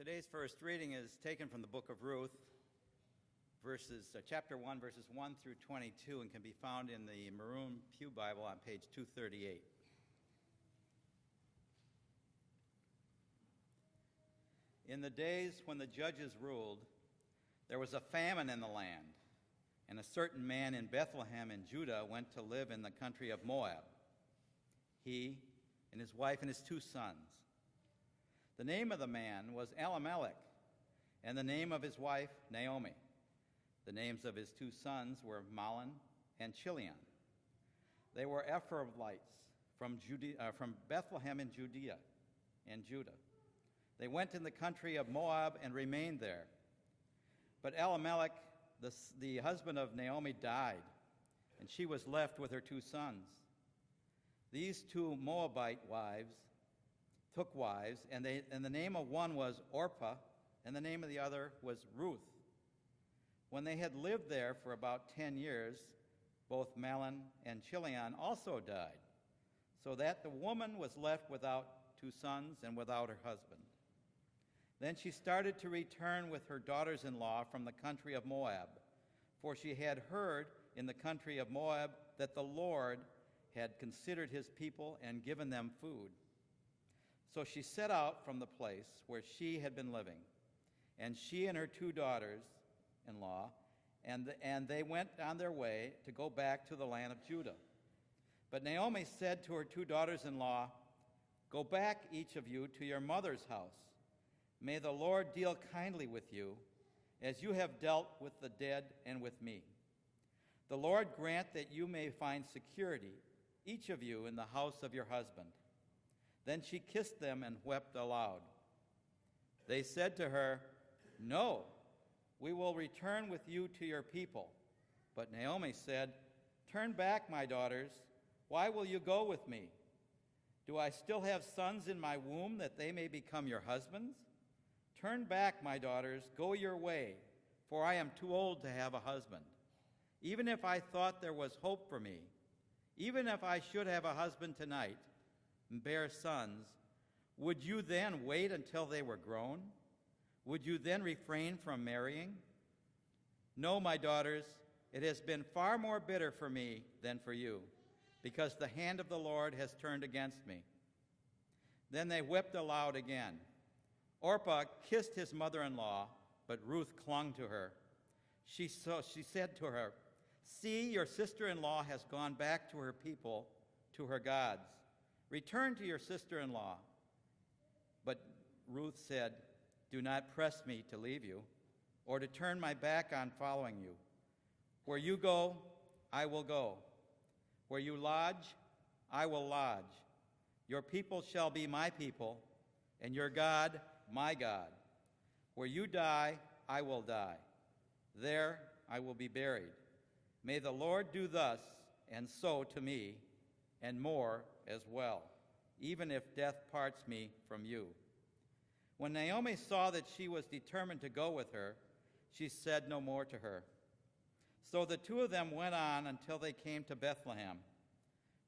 Today's first reading is taken from the book of Ruth, chapter 1, verses 1 through 22, and can be found in the Maroon Pew Bible on page 238. In the days when the judges ruled, there was a famine in the land, and a certain man in Bethlehem in Judah went to live in the country of Moab, he and his wife and his 2 sons. The name of the man was Elimelech, and the name of his wife Naomi. The names of his 2 sons were Mahlon and Chilion. They were Ephraimites from Bethlehem in Judea and Judah. They went in the country of Moab and remained there. But Elimelech, the husband of Naomi, died, and she was left with her 2 sons. These 2 Moabite wives took wives, and the name of one was Orpah, and the name of the other was Ruth. When they had lived there for about 10 years, both Mahlon and Chilion also died, so that the woman was left without 2 sons and without her husband. Then she started to return with her daughters-in-law from the country of Moab, for she had heard in the country of Moab that the Lord had considered his people and given them food. So she set out from the place where she had been living, and she and her 2 daughters-in-law, and they went on their way to go back to the land of Judah. But Naomi said to her 2 daughters-in-law, "Go back, each of you, to your mother's house. May the Lord deal kindly with you, as you have dealt with the dead and with me. The Lord grant that you may find security, each of you, in the house of your husband." Then she kissed them and wept aloud. They said to her, "No, we will return with you to your people." But Naomi said, "Turn back, my daughters. Why will you go with me? Do I still have sons in my womb that they may become your husbands? Turn back, my daughters, go your way, for I am too old to have a husband. Even if I thought there was hope for me, even if I should have a husband tonight and bear sons, would you then wait until they were grown? Would you then refrain from marrying? No, my daughters, it has been far more bitter for me than for you, because the hand of the Lord has turned against me." Then they wept aloud again. Orpah kissed his mother-in-law, but Ruth clung to her. She said to her, "See, your sister-in-law has gone back to her people, to her gods. Return to your sister-in-law." But Ruth said, "Do not press me to leave you, or to turn my back on following you. Where you go, I will go. Where you lodge, I will lodge. Your people shall be my people, and your God, my God. Where you die, I will die. There I will be buried. May the Lord do thus and so to me, and more as well, even if death parts me from you." When Naomi saw that she was determined to go with her, she said no more to her. So the 2 of them went on until they came to Bethlehem.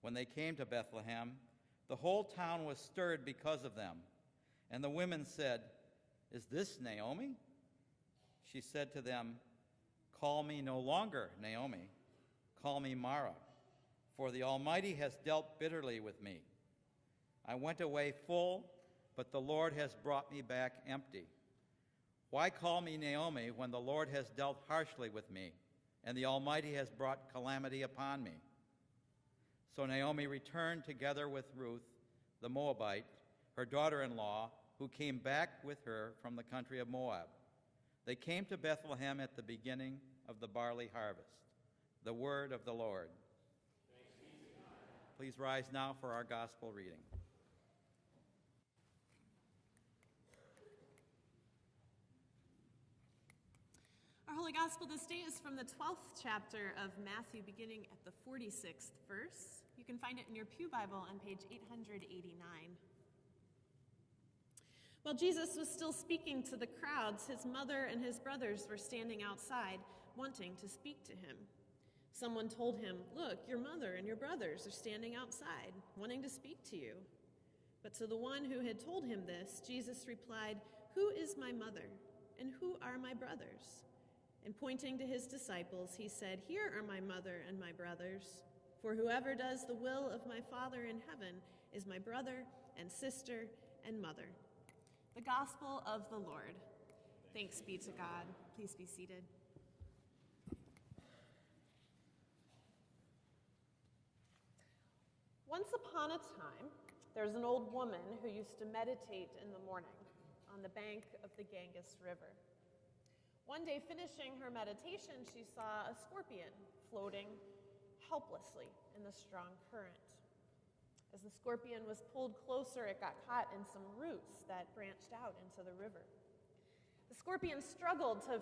When they came to Bethlehem, the whole town was stirred because of them. And the women said, "Is this Naomi?" She said to them, "Call me no longer Naomi. Call me Mara, for the Almighty has dealt bitterly with me. I went away full, but the Lord has brought me back empty. Why call me Naomi when the Lord has dealt harshly with me, and the Almighty has brought calamity upon me?" So Naomi returned together with Ruth, the Moabite, her daughter-in-law, who came back with her from the country of Moab. They came to Bethlehem at the beginning of the barley harvest. The word of the Lord. Thanks be to God. Please rise now for our gospel reading. Our Holy Gospel this day is from the 12th chapter of Matthew, beginning at the 46th verse. You can find it in your Pew Bible on page 889. While Jesus was still speaking to the crowds, his mother and his brothers were standing outside, wanting to speak to him. Someone told him, "Look, your mother and your brothers are standing outside, wanting to speak to you." But to the one who had told him this, Jesus replied, "Who is my mother, and who are my brothers?" And pointing to his disciples, he said, "Here are my mother and my brothers. For whoever does the will of my Father in heaven is my brother and sister and mother." The Gospel of the Lord. Thanks be to God. Please be seated. Once upon a time, there was an old woman who used to meditate in the morning on the bank of the Ganges River. One day, finishing her meditation, she saw a scorpion floating helplessly in the strong current. As the scorpion was pulled closer, it got caught in some roots that branched out into the river. The scorpion struggled to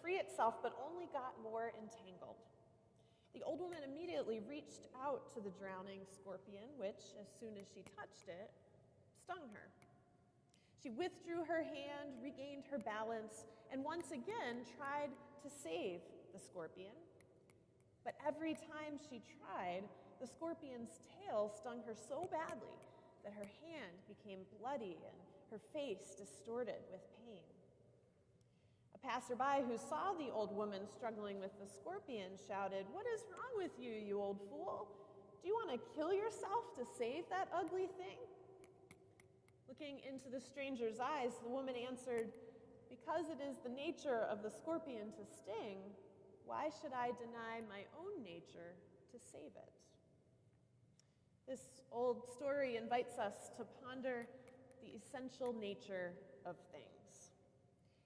free itself, but only got more entangled. The old woman immediately reached out to the drowning scorpion, which, as soon as she touched it, stung her. She withdrew her hand, regained her balance, and once again tried to save the scorpion. But every time she tried, the scorpion's tail stung her so badly that her hand became bloody and her face distorted with pain. A passerby who saw the old woman struggling with the scorpion shouted, "What is wrong with you, you old fool? Do you want to kill yourself to save that ugly thing?" Looking into the stranger's eyes, the woman answered, "Because it is the nature of the scorpion to sting, why should I deny my own nature to save it?" This old story invites us to ponder the essential nature of things.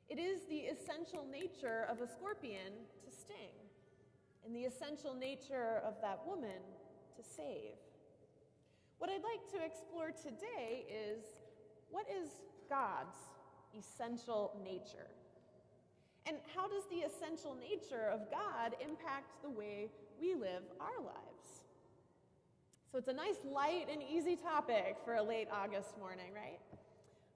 It is the essential nature of a scorpion to sting, and the essential nature of that woman to save. What I'd like to explore today is, what is God's essential nature? And how does the essential nature of God impact the way we live our lives? So it's a nice, light, and easy topic for a late August morning, right?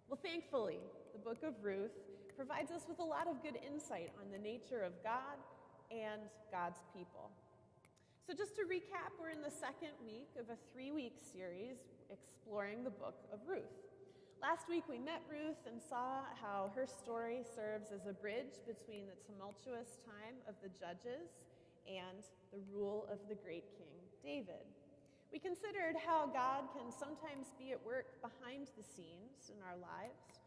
Well, thankfully, the book of Ruth provides us with a lot of good insight on the nature of God and God's people. So just to recap, we're in the second week of a 3-week series exploring the book of Ruth. Last week we met Ruth and saw how her story serves as a bridge between the tumultuous time of the judges and the rule of the great King David. We considered how God can sometimes be at work behind the scenes in our lives,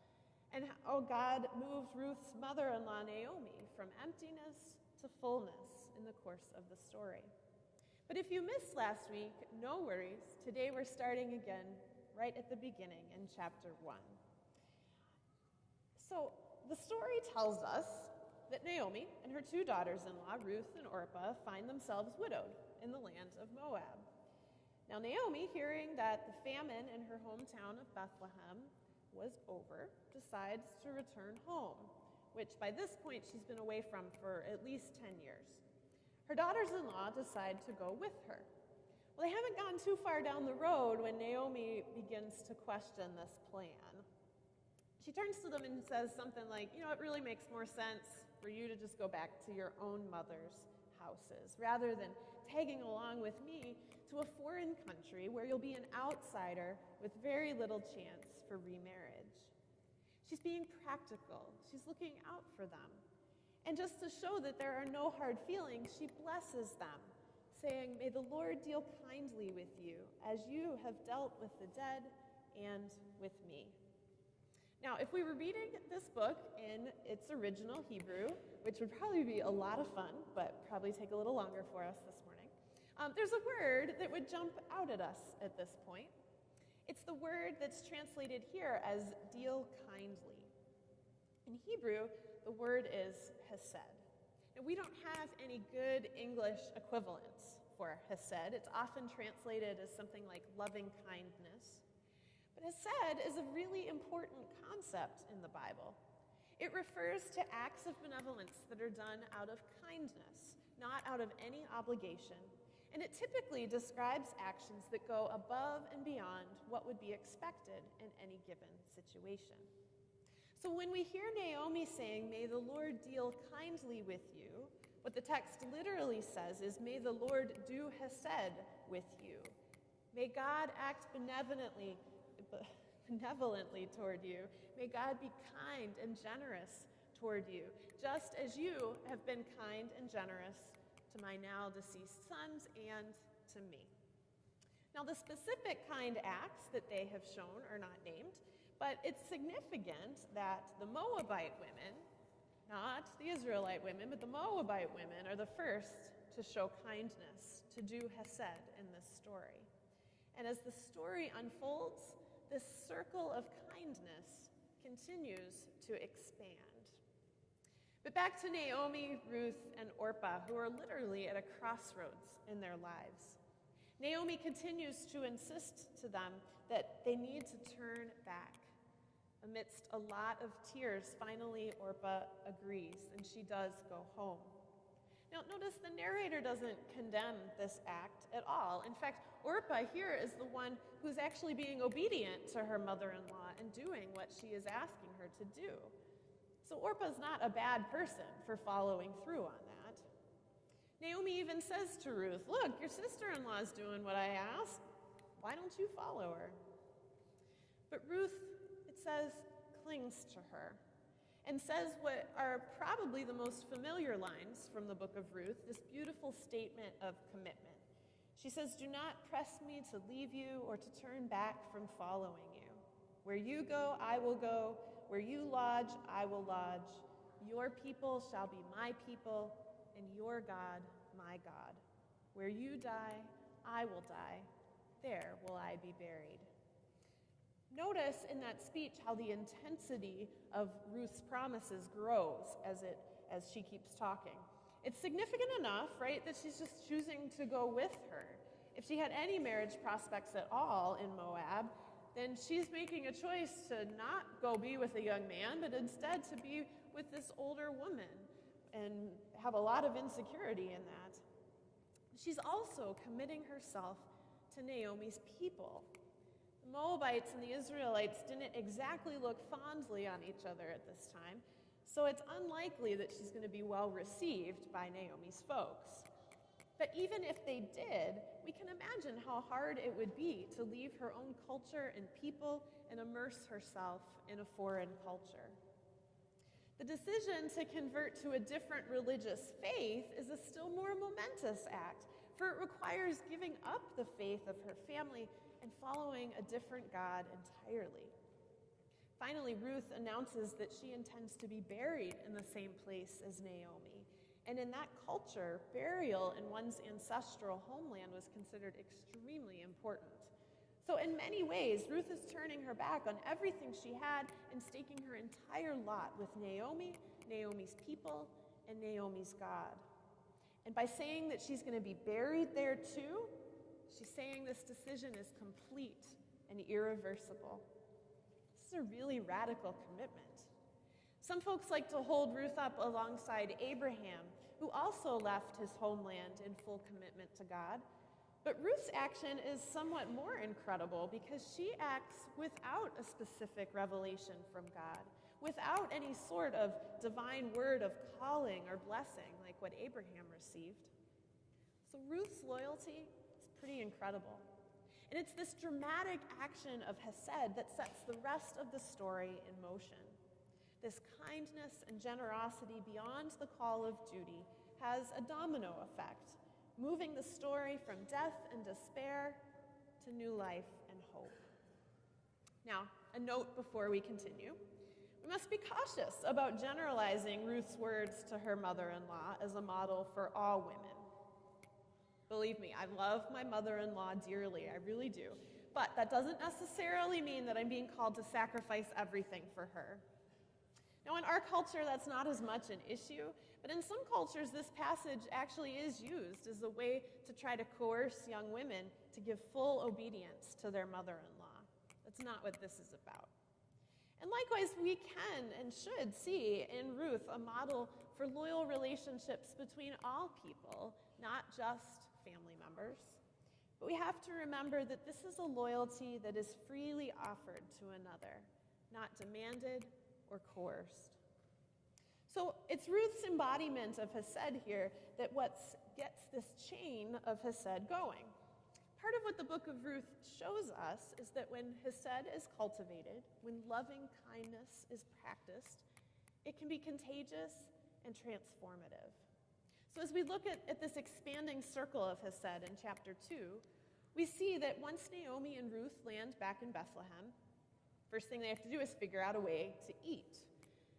and how God moved Ruth's mother-in-law Naomi from emptiness to fullness in the course of the story. But if you missed last week, no worries. Today we're starting again right at the beginning in chapter 1. So the story tells us that Naomi and her 2 daughters-in-law, Ruth and Orpah, find themselves widowed in the land of Moab. Now Naomi, hearing that the famine in her hometown of Bethlehem was over, decides to return home, which by this point she's been away from for at least 10 years. Her daughters-in-law decide to go with her. Well, they haven't gone too far down the road when Naomi begins to question this plan. She turns to them and says something like, "It really makes more sense for you to just go back to your own mother's houses, rather than tagging along with me to a foreign country where you'll be an outsider with very little chance for remarriage." She's being practical. She's looking out for them. And just to show that there are no hard feelings, she blesses them, saying, "May the Lord deal kindly with you, as you have dealt with the dead and with me." Now, if we were reading this book in its original Hebrew, which would probably be a lot of fun, but probably take a little longer for us this morning, there's a word that would jump out at us at this point. It's the word that's translated here as "deal kindly." In Hebrew, the word is hesed. Now, we don't have any good English equivalents for hesed. It's often translated as something like loving kindness. But hesed is a really important concept in the Bible. It refers to acts of benevolence that are done out of kindness, not out of any obligation. And it typically describes actions that go above and beyond what would be expected in any given situation. So when we hear Naomi saying, "May the Lord deal kindly with you," what the text literally says is, "May the Lord do hesed with you." May God act benevolently benevolently toward you. May God be kind and generous toward you, just as you have been kind and generous to my now deceased sons and to me. Now, the specific kind acts that they have shown are not named, but it's significant that the Moabite women, not the Israelite women, but the Moabite women are the first to show kindness, to do hesed in this story. And as the story unfolds, this circle of kindness continues to expand. But back to Naomi, Ruth, and Orpah, who are literally at a crossroads in their lives. Naomi continues to insist to them that they need to turn back. Amidst a lot of tears, finally Orpah agrees, and she does go home. Now, notice the narrator doesn't condemn this act at all. In fact, Orpah here is the one who's actually being obedient to her mother-in-law and doing what she is asking her to do. So Orpah's not a bad person for following through on that. Naomi even says to Ruth, look, your sister-in-law is doing what I asked. Why don't you follow her? But Ruth, it says, clings to her and says what are probably the most familiar lines from the book of Ruth, this beautiful statement of commitment. She says, do not press me to leave you or to turn back from following you. Where you go, I will go. Where you lodge, I will lodge. Your people shall be my people, and your God, my God. Where you die, I will die. There will I be buried. Notice in that speech how the intensity of Ruth's promises grows as she keeps talking. It's significant enough, right, that she's just choosing to go with her. If she had any marriage prospects at all in Moab, then she's making a choice to not go be with a young man, but instead to be with this older woman and have a lot of insecurity in that. She's also committing herself to Naomi's people. The Moabites and the Israelites didn't exactly look fondly on each other at this time, so it's unlikely that she's going to be well received by Naomi's folks. But even if they did, we can imagine how hard it would be to leave her own culture and people and immerse herself in a foreign culture. The decision to convert to a different religious faith is a still more momentous act, for it requires giving up the faith of her family and following a different God entirely. Finally, Ruth announces that she intends to be buried in the same place as Naomi. And in that culture, burial in one's ancestral homeland was considered extremely important. So in many ways, Ruth is turning her back on everything she had and staking her entire lot with Naomi, Naomi's people, and Naomi's God. And by saying that she's going to be buried there too, she's saying this decision is complete and irreversible. This is a really radical commitment. Some folks like to hold Ruth up alongside Abraham, who also left his homeland in full commitment to God. But Ruth's action is somewhat more incredible because she acts without a specific revelation from God, without any sort of divine word of calling or blessing like what Abraham received. So Ruth's loyalty is pretty incredible. And it's this dramatic action of hesed that sets the rest of the story in motion. This kindness and generosity beyond the call of duty has a domino effect, moving the story from death and despair to new life and hope. Now, a note before we continue. We must be cautious about generalizing Ruth's words to her mother-in-law as a model for all women. Believe me, I love my mother-in-law dearly, I really do. But that doesn't necessarily mean that I'm being called to sacrifice everything for her. Now, in our culture, that's not as much an issue, but in some cultures, this passage actually is used as a way to try to coerce young women to give full obedience to their mother-in-law. That's not what this is about. And likewise, we can and should see in Ruth a model for loyal relationships between all people, not just family members. But we have to remember that this is a loyalty that is freely offered to another, not demanded or coerced. So it's Ruth's embodiment of hesed here that gets this chain of hesed going. Part of what the book of Ruth shows us is that when hesed is cultivated, when loving kindness is practiced, it can be contagious and transformative. So as we look at this expanding circle of hesed in chapter 2, we see that once Naomi and Ruth land back in Bethlehem, first thing they have to do is figure out a way to eat.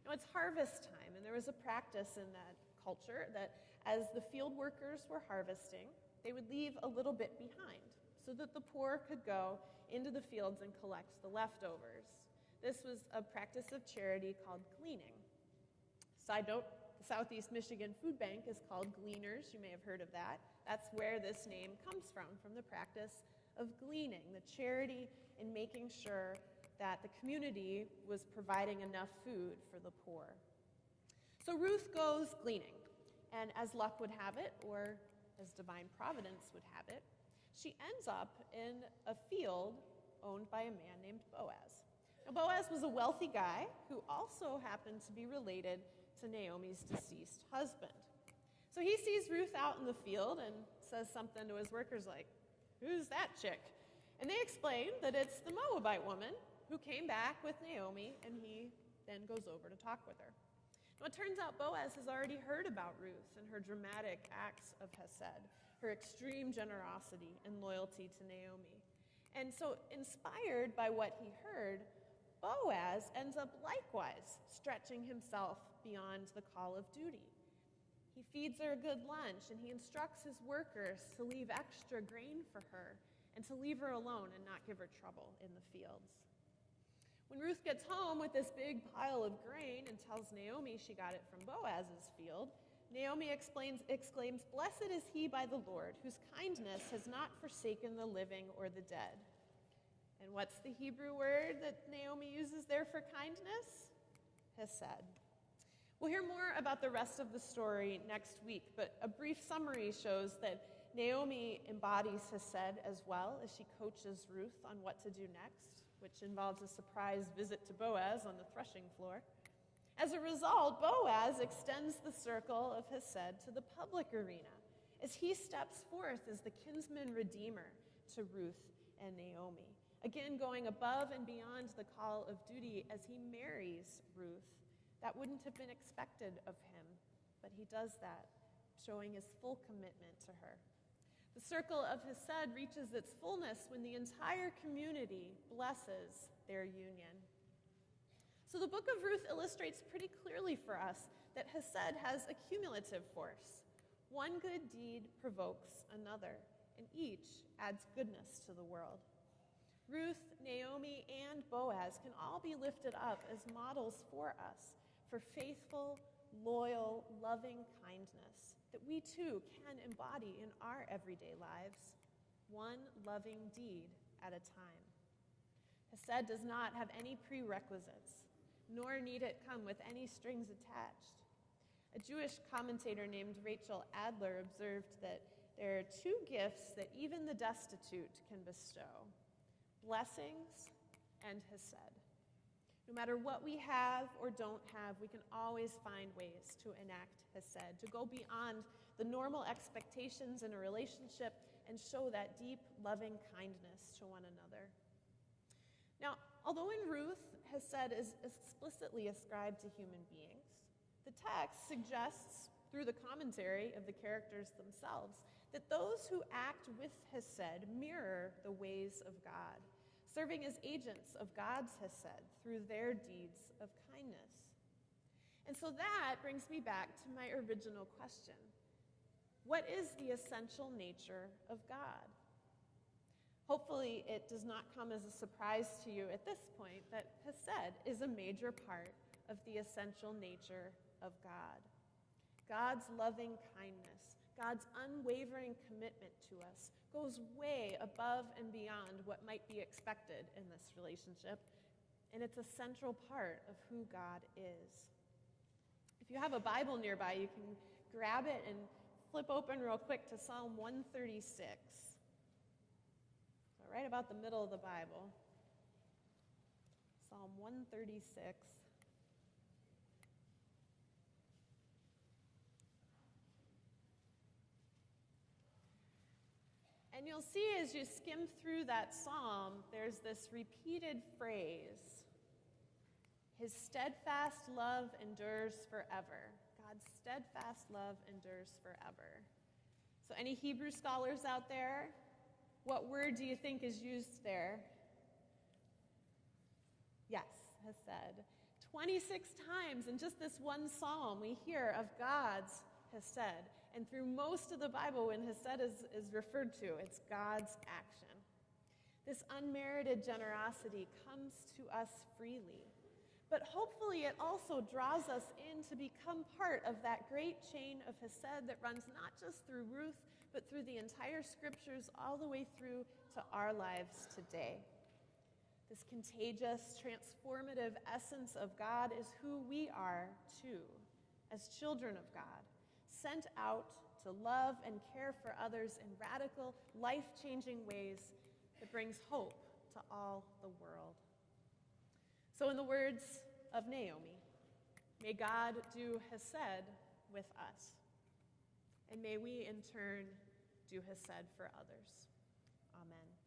Now it's harvest time, and there was a practice in that culture that as the field workers were harvesting, they would leave a little bit behind so that the poor could go into the fields and collect the leftovers. This was a practice of charity called gleaning. Side note, the Southeast Michigan Food Bank is called Gleaners. You may have heard of that. That's where this name comes from the practice of gleaning, the charity in making sure that the community was providing enough food for the poor. So Ruth goes gleaning, and as luck would have it, or as divine providence would have it, she ends up in a field owned by a man named Boaz. Now, Boaz was a wealthy guy who also happened to be related to Naomi's deceased husband. So he sees Ruth out in the field and says something to his workers like, "Who's that chick?" And they explain that it's the Moabite woman who came back with Naomi, and he then goes over to talk with her. Now, it turns out Boaz has already heard about Ruth and her dramatic acts of hesed, her extreme generosity and loyalty to Naomi. And so, inspired by what he heard, Boaz ends up likewise stretching himself beyond the call of duty. He feeds her a good lunch, and he instructs his workers to leave extra grain for her and to leave her alone and not give her trouble in the fields. When Ruth gets home with this big pile of grain and tells Naomi she got it from Boaz's field, Naomi exclaims, "Blessed is he by the Lord, whose kindness has not forsaken the living or the dead." And what's the Hebrew word that Naomi uses there for kindness? Hesed. We'll hear more about the rest of the story next week, but a brief summary shows that Naomi embodies hesed as well as she coaches Ruth on what to do next, which involves a surprise visit to Boaz on the threshing floor. As a result, Boaz extends the circle of hesed to the public arena as he steps forth as the kinsman redeemer to Ruth and Naomi, again going above and beyond the call of duty as he marries Ruth. That wouldn't have been expected of him, but he does that, showing his full commitment to her. The circle of hesed reaches its fullness when the entire community blesses their union. So the book of Ruth illustrates pretty clearly for us that hesed has a cumulative force. One good deed provokes another, and each adds goodness to the world. Ruth, Naomi, and Boaz can all be lifted up as models for us for faithful, loyal, loving kindness that we too can embody in our everyday lives, one loving deed at a time. Hesed does not have any prerequisites, nor need it come with any strings attached. A Jewish commentator named Rachel Adler observed that there are two gifts that even the destitute can bestow: blessings and hesed. No matter what we have or don't have, we can always find ways to enact hesed, to go beyond the normal expectations in a relationship and show that deep, loving kindness to one another. Now, although in Ruth, hesed is explicitly ascribed to human beings, the text suggests, through the commentary of the characters themselves, that those who act with hesed mirror the ways of God, serving as agents of God's hesed through their deeds of kindness. And so that brings me back to my original question. What is the essential nature of God? Hopefully it does not come as a surprise to you at this point that hesed is a major part of the essential nature of God. God's loving kindness, God's unwavering commitment to us goes way above and beyond what might be expected in this relationship, and it's a central part of who God is. If you have a Bible nearby, you can grab it and flip open real quick to Psalm 136. So right about the middle of the Bible. Psalm 136. And you'll see as you skim through that psalm, there's this repeated phrase, his steadfast love endures forever. God's steadfast love endures forever. So any Hebrew scholars out there, what word do you think is used there? Yes, hesed. 26 times in just this one psalm we hear of God's hesed. And through most of the Bible, when hesed is referred to, it's God's action. This unmerited generosity comes to us freely. But hopefully it also draws us in to become part of that great chain of hesed that runs not just through Ruth, but through the entire scriptures all the way through to our lives today. This contagious, transformative essence of God is who we are too, as children of God, sent out to love and care for others in radical, life-changing ways that brings hope to all the world. So in the words of Naomi, may God do hesed with us, and may we in turn do hesed for others. Amen.